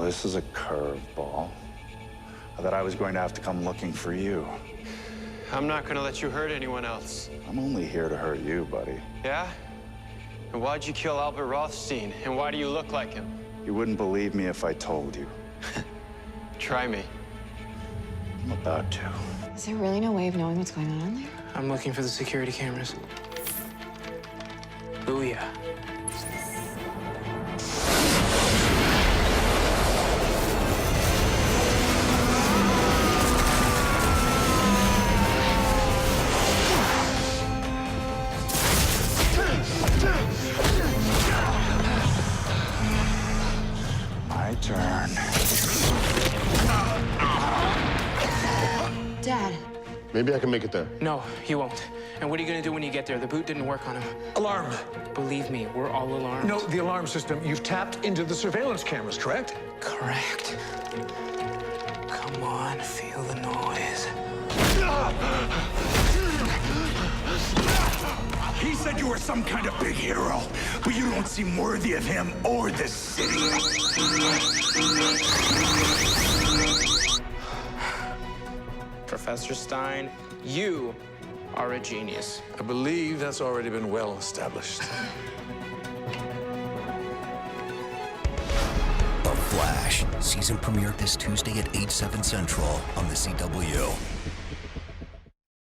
this is a curveball. I thought I was going to have to come looking for you. I'm not gonna let you hurt anyone else. I'm only here to hurt you, buddy. Yeah? And why'd you kill Albert Rothstein? And why do you look like him? You wouldn't believe me if I told you. Try me. I'm about to. Is there really no way of knowing what's going on there? I'm looking for the security cameras. Booyah. My turn. Dad. Maybe I can make it there. No, you won't. And what are you gonna do when you get there? The boot didn't work on him. Alarmed. Believe me, we're all alarmed. No, the alarm system. You've tapped into the surveillance cameras, correct? Correct. Come on, feel the noise. He said you were some kind of big hero, but you don't seem worthy of him or this city. Professor Stein, you are a genius. I believe that's already been well established. The Flash, season premiere this Tuesday at 8/7 Central on the CW.